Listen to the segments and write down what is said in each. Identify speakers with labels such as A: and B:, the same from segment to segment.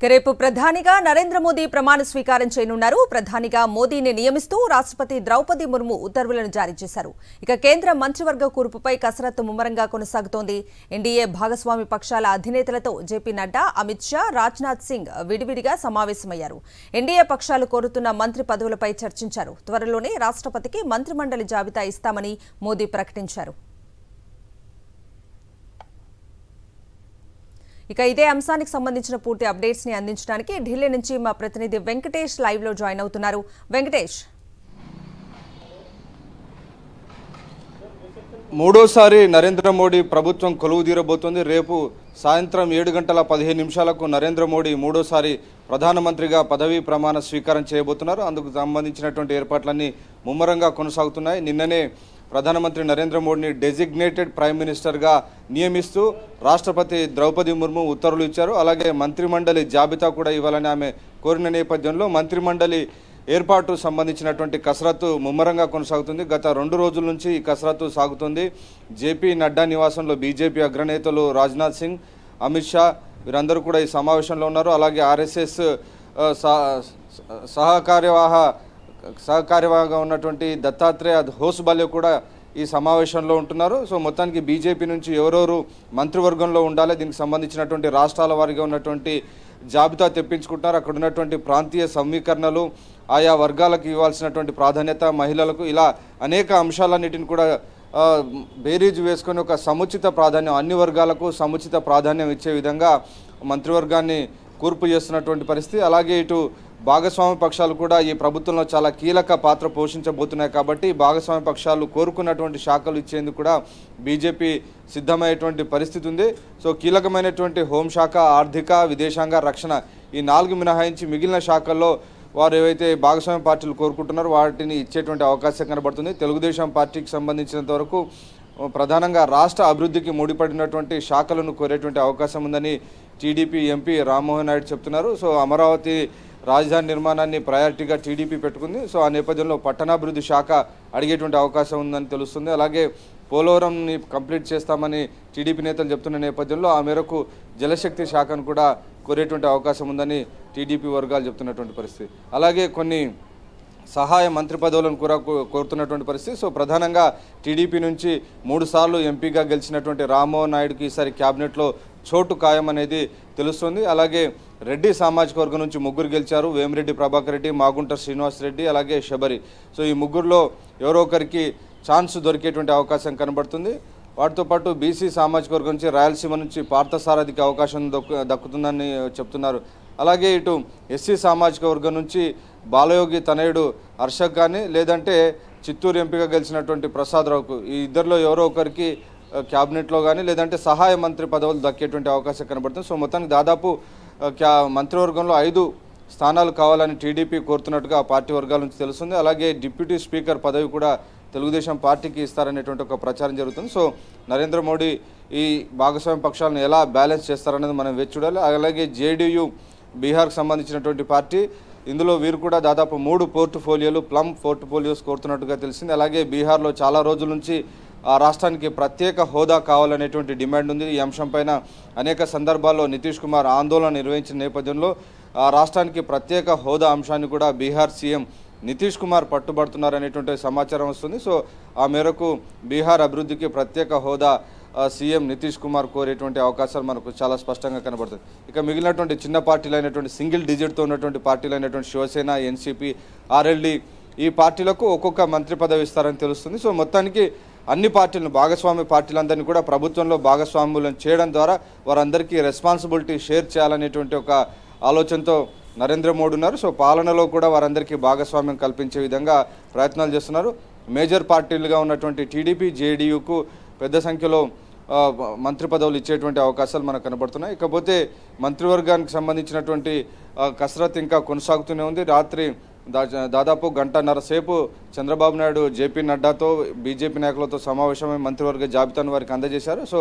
A: రేపు ప్రధానిగా నరేంద్ర మోదీ ప్రమాణ స్వీకారం చేయనున్నారు. ప్రధానిగా మోదీని నియమిస్తూ రాష్ట్రపతి ద్రౌపది ముర్ము ఉత్తర్వులను జారీ చేశారు. ఇక కేంద్ర మంత్రివర్గ కూర్పుపై కసరత్తు ముమ్మరంగా కొనసాగుతోంది. ఎన్డీఏ భాగస్వామి పక్షాల అధినేతలతో జేపీ నడ్డా, అమిత్ షా, రాజ్నాథ్ సింగ్ విడివిడిగా సమావేశమయ్యారు. ఎన్డీఏ పక్షాలు కోరుతున్న మంత్రి పదవులపై చర్చించారు. త్వరలోనే రాష్ట్రపతికి మంత్రిమండలి జాబితా ఇస్తామని మోదీ ప్రకటించారు. ఇక ఇదే అంశానికి సంబంధించిన పూర్తి అప్డేట్స్ ని అందించడానికి ఢిల్లీ నుంచి మా ప్రతినిధి వెంకటేష్ లైవ్ లో జాయిన్ అవుతున్నారు. వెంకటేష్,
B: మూడోసారి నరేంద్ర మోడీ ప్రభుత్వం కొలువుదీరబోతోంది. రేపు సాయంత్రం 7:15 నరేంద్ర మోడీ మూడోసారి ప్రధానమంత్రిగా పదవీ ప్రమాణ స్వీకారం చేయబోతున్నారు. అందుకు సంబంధించినటువంటి ఏర్పాట్లన్నీ ముమ్మరంగా కొనసాగుతున్నాయి. నిన్ననే ప్రధానమంత్రి నరేంద్ర మోడీని డెసిగ్నేటెడ్ ప్రైమ్ మినిస్టర్గా నియమిస్తూ రాష్ట్రపతి ద్రౌపది ముర్ము ఉత్తర్వులు ఇచ్చారు. అలాగే మంత్రిమండలి జాబితా కూడా ఇవ్వాలని ఆమె కోరిన నేపథ్యంలో మంత్రిమండలి ఏర్పాటు సంబంధించినటువంటి కసరత్తు ముమ్మరంగా కొనసాగుతుంది. గత 2 రోజుల నుంచి ఈ కసరత్తు సాగుతుంది. జేపీ నడ్డా నివాసంలో బీజేపీ అగ్రనేతలు రాజ్నాథ్ సింగ్, అమిత్ షా వీరందరూ కూడా ఈ సమావేశంలో ఉన్నారు. అలాగే ఆర్ఎస్ఎస్ సహకార్యవాహగా ఉన్నటువంటి దత్తాత్రేయ హోస్బాలే కూడా ఈ సమావేశంలో ఉంటున్నారు. సో మొత్తానికి బీజేపీ నుంచి ఎవరెవరు మంత్రివర్గంలో ఉండాలి, దీనికి సంబంధించినటువంటి రాష్ట్రాల వారిగా ఉన్నటువంటి జాబితా తెప్పించుకుంటున్నారు. అక్కడ ఉన్నటువంటి ప్రాంతీయ సమీకరణలు, ఆయా వర్గాలకు ఇవ్వాల్సినటువంటి ప్రాధాన్యత, మహిళలకు, ఇలా అనేక అంశాలన్నిటిని కూడా బేరీజు వేసుకొని ఒక సముచిత ప్రాధాన్యం, అన్ని వర్గాలకు సముచిత ప్రాధాన్యం ఇచ్చే విధంగా మంత్రివర్గాన్ని కూర్పు చేస్తున్నటువంటి పరిస్థితి. అలాగే ఇటు భాగస్వామ్య పక్షాలు కూడా ఈ ప్రభుత్వంలో చాలా కీలక పాత్ర పోషించబోతున్నాయి. కాబట్టి భాగస్వామ్య పక్షాలు కోరుకున్నటువంటి శాఖలు ఇచ్చేందుకు కూడా బీజేపీ సిద్ధమయ్యేటువంటి పరిస్థితి ఉంది. సో కీలకమైనటువంటి హోంశాఖ, ఆర్థిక, విదేశాంగ, రక్షణ ఈ 4 మినహాయించి మిగిలిన శాఖల్లో వారు ఏవైతే భాగస్వామ్య పార్టీలు కోరుకుంటున్నారో వాటిని ఇచ్చేటువంటి అవకాశం కనబడుతుంది. తెలుగుదేశం పార్టీకి సంబంధించినంత వరకు ప్రధానంగా రాష్ట్ర అభివృద్ధికి ముడిపడినటువంటి శాఖలను కోరేటువంటి అవకాశం ఉందని టీడీపీ ఎంపీ రామ్మోహన్ నాయుడు చెప్తున్నారు. సో అమరావతి రాజధాని నిర్మాణాన్ని ప్రయారిటీగా టీడీపీ పెట్టుకుంది. సో ఆ నేపథ్యంలో పట్టణాభివృద్ధి శాఖ అడిగేటువంటి అవకాశం ఉందని తెలుస్తుంది. అలాగే పోలవరంని కంప్లీట్ చేస్తామని టీడీపీ నేతలు చెప్తున్న నేపథ్యంలో ఆ మేరకు జలశక్తి శాఖను కూడా కోరేటువంటి అవకాశం ఉందని టీడీపీ వర్గాలు చెప్తున్నటువంటి పరిస్థితి. అలాగే కొన్ని సహాయ మంత్రి పదవులను కూడా కోరుతున్నటువంటి పరిస్థితి. సో ప్రధానంగా టీడీపీ నుంచి 3 సార్లు ఎంపీగా గెలిచినటువంటి రామ్మోహన్ నాయుడుకి ఈసారి క్యాబినెట్లో చోటు ఖాయం అనేది తెలుస్తుంది. అలాగే రెడ్డి సామాజిక వర్గం నుంచి 3 గెలిచారు. వేమిరెడ్డి ప్రభాకర్ రెడ్డి, మాగుంట శ్రీనివాస్ రెడ్డి, అలాగే శబరి. సో ఈ 3లో ఎవరో ఒకరికి ఛాన్స్ దొరికేటువంటి అవకాశం కనబడుతుంది. వాటితో పాటు బీసీ సామాజిక వర్గం నుంచి రాయలసీమ నుంచి పార్థసారథికి అవకాశం దక్కుతుందని చెప్తున్నారు. అలాగే ఇటు ఎస్సీ సామాజిక వర్గం నుంచి బాలయోగి తనయుడు హర్షక్ కానీ, లేదంటే చిత్తూరు ఎంపీగా గెలిచినటువంటి ప్రసాద్ రావుకు, ఈ ఇద్దరిలో ఎవరో ఒకరికి క్యాబినెట్లో కానీ లేదంటే సహాయ మంత్రి పదవులు దక్కేటువంటి అవకాశం కనబడుతుంది. సో మొత్తానికి దాదాపు మంత్రివర్గంలో 5 స్థానాలు కావాలని టీడీపీ కోరుతున్నట్టుగా ఆ పార్టీ వర్గాల నుంచి తెలుస్తుంది. అలాగే డిప్యూటీ స్పీకర్ పదవి కూడా తెలుగుదేశం పార్టీకి ఇస్తారనేటువంటి ఒక ప్రచారం జరుగుతుంది. సో నరేంద్ర మోడీ ఈ భాగస్వామ్య పక్షాలను ఎలా బ్యాలెన్స్ చేస్తారనేది మనం వేచి చూడాలి. అలాగే జేడీయూ బీహార్కి సంబంధించినటువంటి పార్టీ, ఇందులో వీరు కూడా దాదాపు 3 పోర్ట్ఫోలియోలు, ప్లమ్ పోర్ట్ఫోలియోస్ కోరుతున్నట్టుగా తెలిసింది. అలాగే బీహార్లో చాలా రోజుల నుంచి ఆ రాష్ట్రానికి ప్రత్యేక హోదా కావాలనేటువంటి డిమాండ్ ఉంది. ఈ అంశంపైన అనేక సందర్భాల్లో నితీష్ కుమార్ ఆందోళన నిర్వహించిన నేపథ్యంలో ఆ రాష్ట్రానికి ప్రత్యేక హోదా అంశాన్ని కూడా బీహార్ సీఎం నితీష్ కుమార్ పట్టుబడుతున్నారనేటువంటి సమాచారం వస్తుంది. సో ఆ మేరకు బీహార్ అభివృద్ధికి ప్రత్యేక హోదా సీఎం నితీష్ కుమార్ కోరేటువంటి అవకాశాలు మనకు చాలా స్పష్టంగా కనబడుతుంది. ఇక మిగిలినటువంటి చిన్న పార్టీలు అయినటువంటి సింగిల్ డిజిట్తో ఉన్నటువంటి పార్టీలు అయినటువంటి శివసేన, ఎన్సీపీ, ఆర్ఎల్డీ ఈ పార్టీలకు ఒక్కొక్క మంత్రి పదవి ఇస్తారని తెలుస్తుంది. సో మొత్తానికి అన్ని పార్టీలను, భాగస్వామ్య పార్టీలందరినీ కూడా ప్రభుత్వంలో భాగస్వాములను చేయడం ద్వారా వారందరికీ రెస్పాన్సిబిలిటీ షేర్ చేయాలనేటువంటి ఒక ఆలోచనతో నరేంద్ర మోడీ ఉన్నారు. సో పాలనలో కూడా వారందరికీ భాగస్వామ్యం కల్పించే విధంగా ప్రయత్నాలు చేస్తున్నారు. మేజర్ పార్టీలుగా ఉన్నటువంటి టీడీపీ, జేడీయూకు పెద్ద సంఖ్యలో మంత్రి పదవులు ఇచ్చేటువంటి అవకాశాలు మనకు కనబడుతున్నాయి. ఇకపోతే మంత్రివర్గానికి సంబంధించినటువంటి కసరత్తు ఇంకా కొనసాగుతూనే ఉంది. రాత్రి దాదాపు 1.5 సేపు చంద్రబాబు నాయుడు జేపీ నడ్డాతో, బీజేపీ నాయకులతో సమావేశమై మంత్రివర్గ జాబితాను వారికి అందజేశారు. సో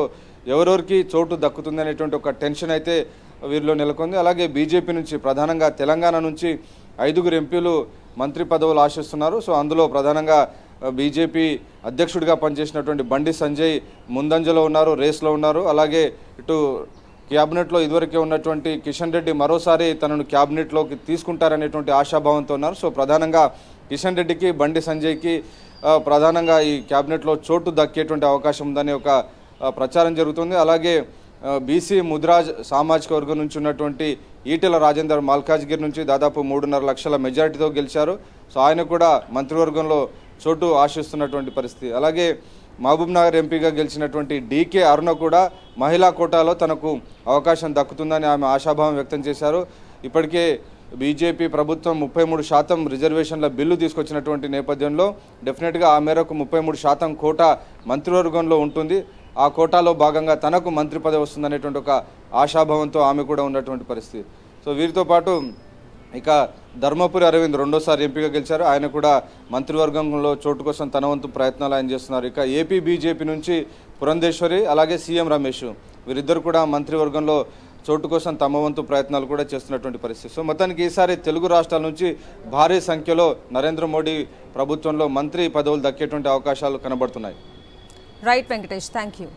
B: ఎవరెవరికి చోటు దక్కుతుంది అనేటువంటి ఒక టెన్షన్ అయితే వీరిలో నెలకొంది. అలాగే బీజేపీ నుంచి ప్రధానంగా తెలంగాణ నుంచి 5 ఎంపీలు మంత్రి పదవులు ఆశిస్తున్నారు. సో అందులో ప్రధానంగా బీజేపీ అధ్యక్షుడిగా పనిచేసినటువంటి బండి సంజయ్ ముందంజలో ఉన్నారు, రేస్లో ఉన్నారు. అలాగే ఇటు క్యాబినెట్లో ఇదివరకే ఉన్నటువంటి కిషన్ రెడ్డి మరోసారి తనను క్యాబినెట్లోకి తీసుకుంటారనేటువంటి ఆశాభావంతో ఉన్నారు. సో ప్రధానంగా కిషన్ రెడ్డికి బండి సంజయ్కి ప్రధానంగా ఈ క్యాబినెట్లో చోటు దక్కేటువంటి అవకాశం ఉందనే ఒక ప్రచారం జరుగుతుంది. అలాగే బీసీ ముద్రాజ్ సామాజిక వర్గం నుంచి ఉన్నటువంటి ఈటెల రాజేందర్ మల్కాజ్గిరి నుంచి దాదాపు 3.5 లక్షల మెజారిటీతో గెలిచారు. సో ఆయన కూడా మంత్రివర్గంలో చోటు ఆశిస్తున్నటువంటి పరిస్థితి. అలాగే మహబూబ్ నగర్ ఎంపీగా గెలిచినటువంటి డీకే అరుణ కూడా మహిళా కోటాలో తనకు అవకాశం దక్కుతుందని ఆమె ఆశాభావం వ్యక్తం చేశారు. ఇప్పటికే బీజేపీ ప్రభుత్వం 33% రిజర్వేషన్ల బిల్లు తీసుకొచ్చినటువంటి నేపథ్యంలో డెఫినెట్గా ఆ మేరకు 33% కోటా మంత్రివర్గంలో ఉంటుంది. ఆ కోటాలో భాగంగా తనకు మంత్రి పదవి వస్తుందనేటువంటి ఒక ఆశాభావంతో ఆమె కూడా ఉన్నటువంటి పరిస్థితి. సో వీరితో పాటు ఇక ధర్మపురి అరవింద్ రెండోసారి ఎంపీగా గెలిచారు. ఆయన కూడా మంత్రివర్గంలో చోటు కోసం తన వంతు ప్రయత్నాలు ఆయన చేస్తున్నారు. ఇక ఏపీ బీజేపీ నుంచి పురంధేశ్వరి అలాగే సీఎం రమేష్ వీరిద్దరు కూడా మంత్రివర్గంలో చోటు కోసం తమ వంతు ప్రయత్నాలు కూడా చేస్తున్నటువంటి పరిస్థితి. సో మొత్తానికి ఈసారి తెలుగు రాష్ట్రాల నుంచి భారీ సంఖ్యలో నరేంద్ర మోడీ ప్రభుత్వంలో మంత్రి పదవులు దక్కేటువంటి అవకాశాలు కనబడుతున్నాయి.
A: Right Venkatesh, thank you.